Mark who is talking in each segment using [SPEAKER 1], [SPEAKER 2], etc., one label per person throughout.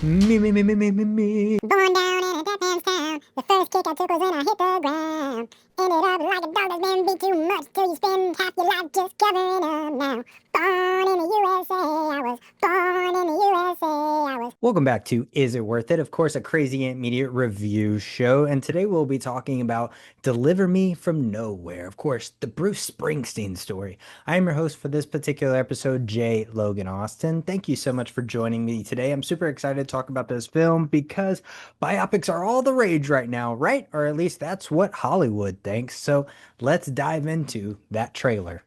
[SPEAKER 1] Me.
[SPEAKER 2] Born down in a death man's town. The first kick I took was when I hit the ground. Ended up like a dog that's been beat too much till you spend half your life just covering up now. Born in the USA, I was born in the USA, I was.
[SPEAKER 1] Welcome back to Is It Worth It? Of course, a Crazy Ant Media review show. And today we'll be talking about Deliver Me From Nowhere. Of course, the Bruce Springsteen story. I am your host for this particular episode, J. Logan Austin. Thank you so much for joining me today. I'm super excited to talk about this film because biopics are all the rage right now, right? Or at least that's what Hollywood thinks. So let's dive into that trailer.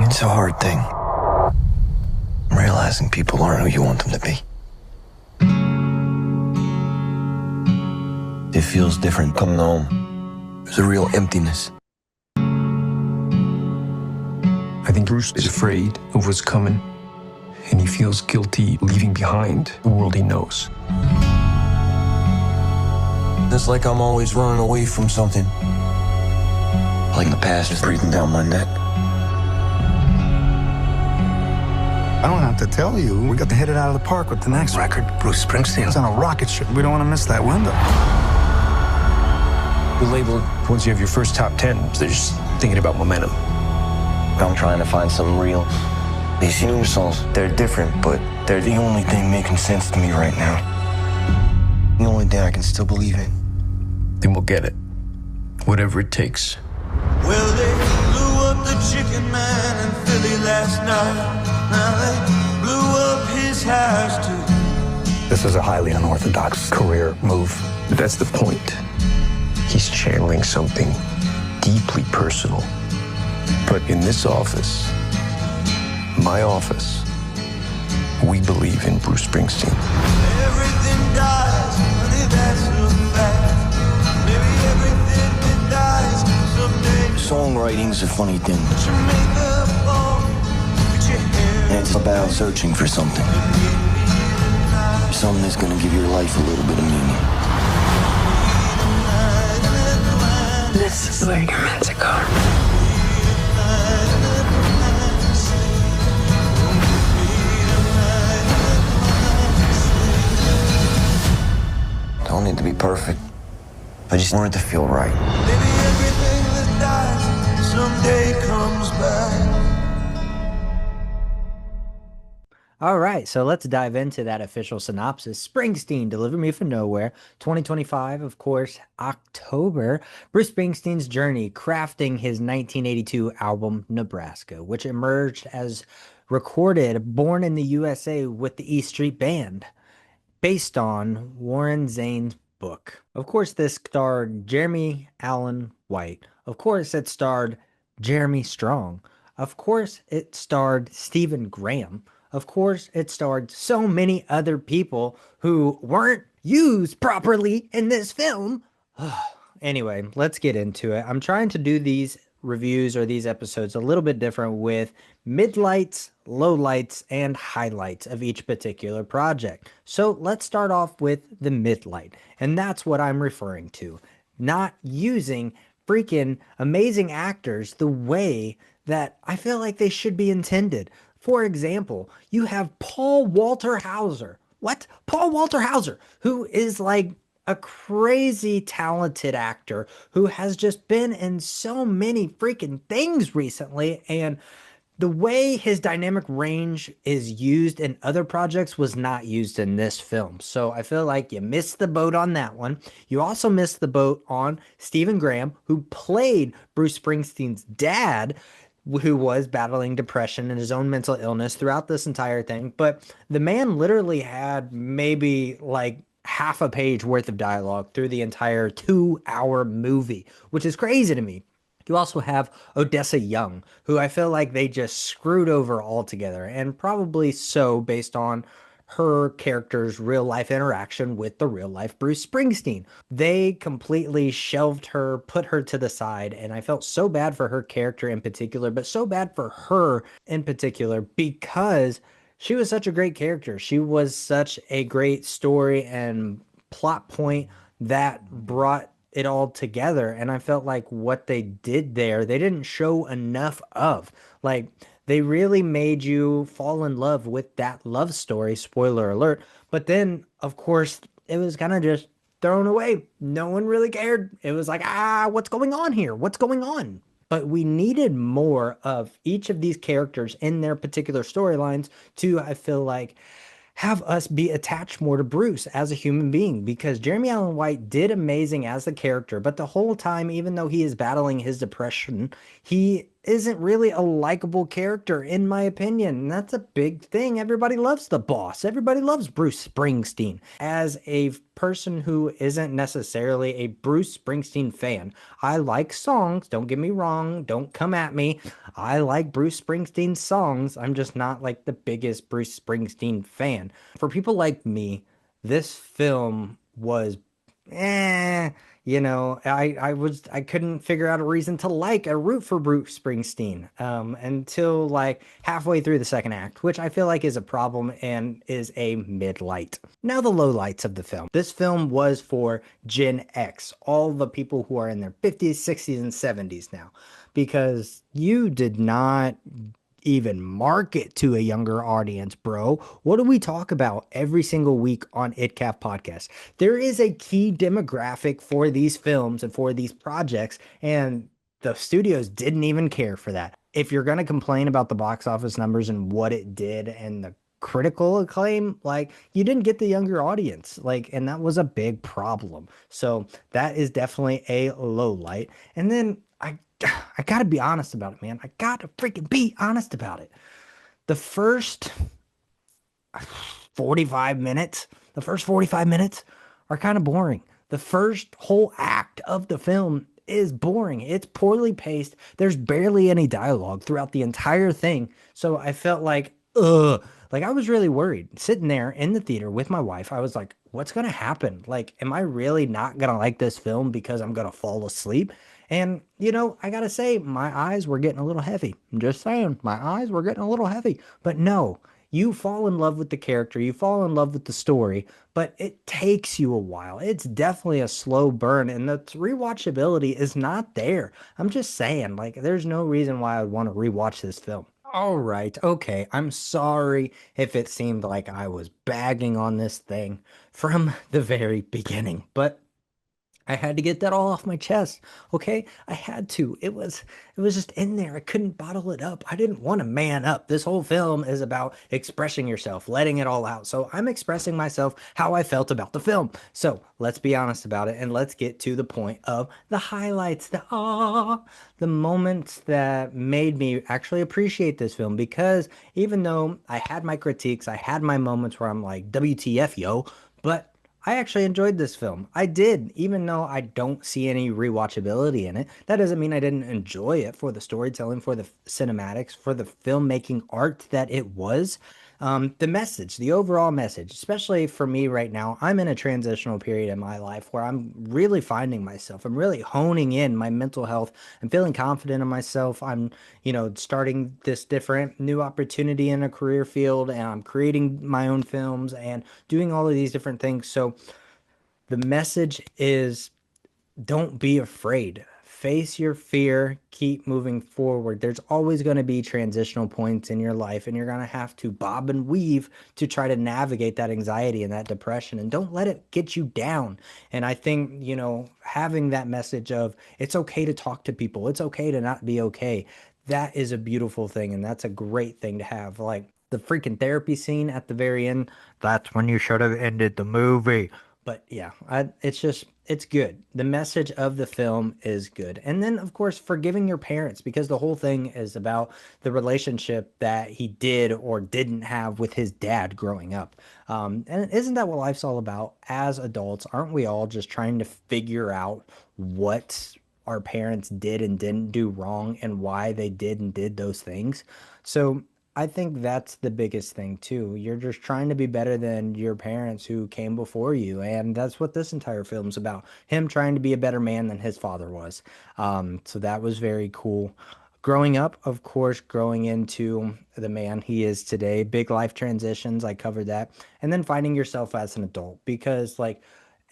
[SPEAKER 3] It's a hard thing. Realizing people aren't who you want them to be. It feels different coming home. There's a real emptiness.
[SPEAKER 4] I think Bruce is afraid of what's coming, and he feels guilty leaving behind the world he knows.
[SPEAKER 3] It's like I'm always running away from something. Like the past is breathing down my neck.
[SPEAKER 5] I don't have to tell you. We got to hit it out of the park with the next record.
[SPEAKER 3] Bruce Springsteen.
[SPEAKER 5] It's on a rocket ship. We don't want to miss that window.
[SPEAKER 4] The label, once you have your first top 10, they're just thinking about momentum.
[SPEAKER 3] I'm trying to find something real. These new songs, they're different, but they're the only thing making sense to me right now. The only thing I can still believe in.
[SPEAKER 4] Then we'll get it. Whatever it takes.
[SPEAKER 6] Well, they blew up the chicken man in Philly last night. Now they blew up his house too.
[SPEAKER 5] This is a highly unorthodox career move.
[SPEAKER 4] But that's the point. He's channeling something deeply personal. But in this office, my office, we believe in Bruce Springsteen.
[SPEAKER 6] Everything dies, honey, that's a fact. Maybe everything that dies someday.
[SPEAKER 3] Songwriting's a funny thing.
[SPEAKER 6] Put your makeup on, put your hair.
[SPEAKER 3] And it's about searching for something. Something that's gonna give your life a little bit of meaning.
[SPEAKER 7] This is where you're meant to go.
[SPEAKER 3] Don't need to be perfect. I just want it to feel right.
[SPEAKER 6] Maybe everything that dies someday comes back.
[SPEAKER 1] All right, so let's dive into that official synopsis. Springsteen, Deliver Me From Nowhere, 2025, of course, October. Bruce Springsteen's journey crafting his 1982 album, Nebraska, which emerged as recorded, born in the USA with the E Street Band, based on Warren Zane's book. Of course, this starred Jeremy Allen White. Of course, it starred Jeremy Strong. Of course, it starred Stephen Graham. Of course, it starred so many other people who weren't used properly in this film. Anyway, let's get into it. I'm trying to do these reviews or these episodes a little bit different with midlights, lowlights, and highlights of each particular project. So let's start off with the midlight, and that's what I'm referring to. Not using freaking amazing actors the way that I feel like they should be intended. For example, you have Paul Walter Hauser. What? Paul Walter Hauser, who is like a crazy talented actor who has just been in so many freaking things recently, and the way his dynamic range is used in other projects was not used in this film. So I feel like you missed the boat on that one. You also missed the boat on Stephen Graham, who played Bruce Springsteen's dad, who was battling depression and his own mental illness throughout this entire thing. But the man literally had maybe like half a page worth of dialogue through the entire 2-hour movie, which is crazy to me. You also have Odessa Young, who I feel like they just screwed over altogether, and probably so based on her character's real life interaction with the real life Bruce Springsteen. They completely shelved her, put her to the side, and I felt so bad for her character in particular, but so bad for her in particular because she was such a great character. She was such a great story and plot point that brought it all together, and I felt like what they did there, they didn't show enough of. Like, They really made you fall in love with that love story, spoiler alert. But then, of course, it was kind of just thrown away. No one really cared. It was like, what's going on here? What's going on? But we needed more of each of these characters in their particular storylines to, I feel like, have us be attached more to Bruce as a human being, because Jeremy Allen White did amazing as the character, but the whole time, even though he is battling his depression, he isn't really a likable character, in my opinion. And that's a big thing. Everybody loves the boss. Everybody loves Bruce Springsteen. As a person who isn't necessarily a Bruce Springsteen fan, I like songs. Don't get me wrong. Don't come at me. I like Bruce Springsteen songs. I'm just not like the biggest Bruce Springsteen fan. For people like me, this film was eh, I couldn't figure out a reason to like or root for Bruce Springsteen until like halfway through the second act, which I feel like is a problem and is a mid-light. Now the lowlights of the film. This film was for Gen X, all the people who are in their 50s, 60s, and 70s now, because you did not even market to a younger audience, bro. What do we talk about every single week on ItCaf podcast? There is a key demographic for these films and for these projects, and the studios didn't even care for that. If you're going to complain about the box office numbers and what it did and the critical acclaim, like, you didn't get the younger audience, like, and that was a big problem. So that is definitely a low light. And then I gotta be honest about it, man. I gotta freaking be honest about it. The first 45 minutes, the first 45 minutes are kind of boring. The first whole act of the film is boring. It's poorly paced. There's barely any dialogue throughout the entire thing. So I felt like, ugh. Like, I was really worried sitting there in the theater with my wife. I was like, what's going to happen? Like, am I really not going to like this film because I'm going to fall asleep? And, I got to say, my eyes were getting a little heavy. I'm just saying, my eyes were getting a little heavy. But no, you fall in love with the character, you fall in love with the story, but it takes you a while. It's definitely a slow burn, and the rewatchability is not there. I'm just saying, like, there's no reason why I would want to rewatch this film. All right, okay. I'm sorry if it seemed like I was bagging on this thing from the very beginning, but I had to get that all off my chest. Okay? I had to. It was just in there. I couldn't bottle it up. I didn't want to man up. This whole film is about expressing yourself, letting it all out. So I'm expressing myself how I felt about the film. So let's be honest about it, and let's get to the point of the highlights, the moments that made me actually appreciate this film, because even though I had my critiques, I had my moments where I'm like, WTF, yo, but I actually enjoyed this film. I did, even though I don't see any rewatchability in it. That doesn't mean I didn't enjoy it for the storytelling, for the cinematics, for the filmmaking art that it was. The message, the overall message, especially for me right now, I'm in a transitional period in my life where I'm really finding myself. I'm really honing in my mental health. I'm feeling confident in myself. I'm, starting this different new opportunity in a career field, and I'm creating my own films and doing all of these different things. So the message is, don't be afraid. Face your fear, keep moving forward. There's always going to be transitional points in your life, and you're going to have to bob and weave to try to navigate that anxiety and that depression, and don't let it get you down. And I think, having that message of it's okay to talk to people, it's okay to not be okay, that is a beautiful thing, and that's a great thing to have. Like the freaking therapy scene at the very end, that's when you should have ended the movie. But yeah, it's good. The message of the film is good. And then, of course, forgiving your parents, because the whole thing is about the relationship that he did or didn't have with his dad growing up. And isn't that what life's all about? As adults, aren't we all just trying to figure out what our parents did and didn't do wrong and why they did and did those things? So I think that's the biggest thing too. You're just trying to be better than your parents who came before you, and that's what this entire film's about. Him trying to be a better man than his father was. So that was very cool. Growing up, of course, growing into the man he is today, big life transitions, I covered that. And then finding yourself as an adult, because like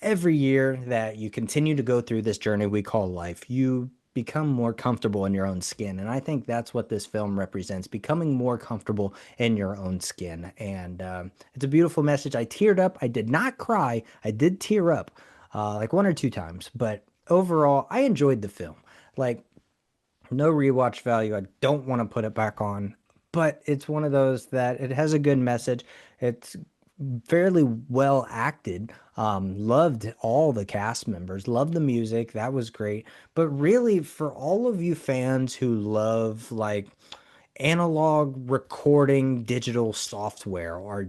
[SPEAKER 1] every year that you continue to go through this journey we call life, you become more comfortable in your own skin. And I think that's what this film represents, becoming more comfortable in your own skin. And it's a beautiful message. I teared up. I did not cry. I did tear up like one or two times. But overall, I enjoyed the film. Like, no rewatch value. I don't want to put it back on, but it's one of those that it has a good message. It's fairly well acted. Loved all the cast members, loved the music. That was great. But really, for all of you fans who love like analog recording digital software or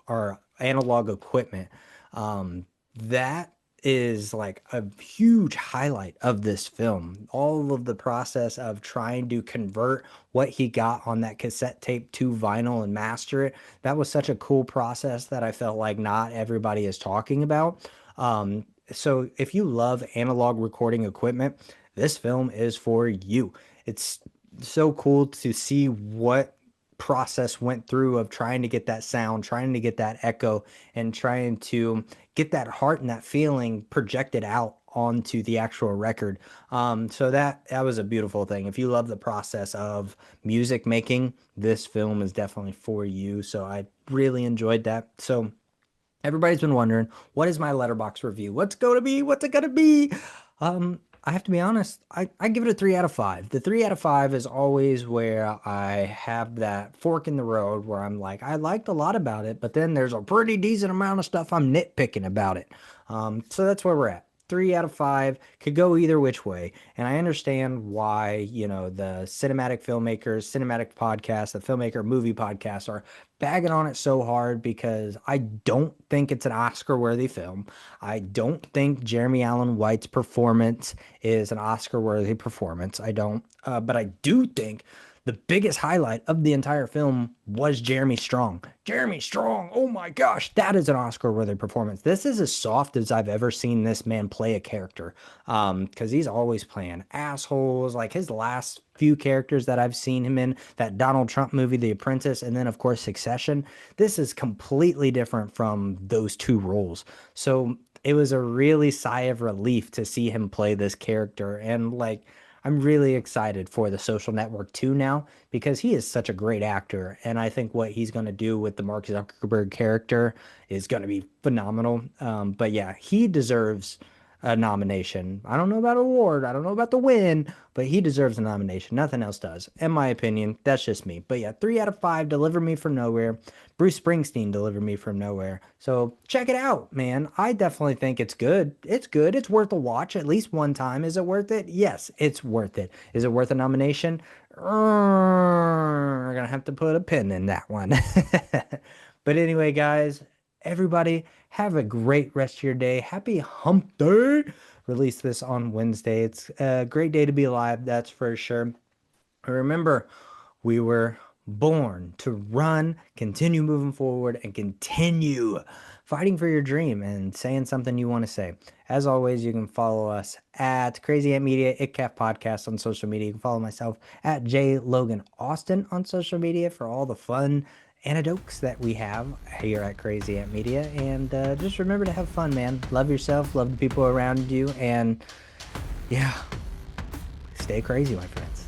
[SPEAKER 1] or analog equipment, that is like a huge highlight of this film. All of the process of trying to convert what he got on that cassette tape to vinyl and master it. That was such a cool process that I felt like not everybody is talking about. So if you love analog recording equipment, this film is for you. It's so cool to see what process went through of trying to get that sound, trying to get that echo, and trying to get that heart and that feeling projected out onto the actual record. So that was a beautiful thing. If you love the process of music making, this film is definitely for you. So I really enjoyed that. So everybody's been wondering, what is my letterbox review? What's going to be? What's it going to be? I have to be honest, I give it a 3 out of 5. The 3 out of 5 is always where I have that fork in the road where I'm like, I liked a lot about it, but then there's a pretty decent amount of stuff I'm nitpicking about it. So that's where we're at. 3 out of 5 could go either which way. And I understand why, the cinematic filmmakers, cinematic podcasts, the filmmaker movie podcasts are bagging on it so hard because I don't think it's an Oscar worthy film. I don't think Jeremy Allen White's performance is an Oscar worthy performance. I don't. But I do think the biggest highlight of the entire film was Jeremy Strong. Jeremy Strong, oh my gosh, that is an Oscar-worthy performance. This is as soft as I've ever seen this man play a character, because he's always playing assholes. Like his last few characters that I've seen him in, that Donald Trump movie, The Apprentice, and then of course Succession, this is completely different from those two roles. So it was a really sigh of relief to see him play this character, and like, I'm really excited for The Social Network 2 now because he is such a great actor. And I think what he's going to do with the Mark Zuckerberg character is going to be phenomenal. But yeah, he deserves a nomination. I don't know about an award. I don't know about the win, but he deserves a nomination. Nothing else does. In my opinion, that's just me. But yeah, 3 out of 5, Deliver Me From Nowhere. Bruce Springsteen, Deliver Me From Nowhere. So check it out, man. I definitely think it's good. It's good. It's worth a watch at least one time. Is it worth it? Yes, it's worth it. Is it worth a nomination? We're going to have to put a pin in that one. But anyway, guys, everybody have a great rest of your day. Happy hump day. Release this on Wednesday. It's a great day to be alive, that's for sure. Remember, we were born to run, continue moving forward, and continue fighting for your dream and saying something you want to say. As always, you can follow us at Crazy Ant Media, ItCaf Podcast on social media. You can follow myself at J. Logan Austin on social media for all the fun anecdotes that we have here at Crazy Ant Media. And just remember to have fun, man. Love yourself, love the people around you, and yeah, stay crazy, my friends.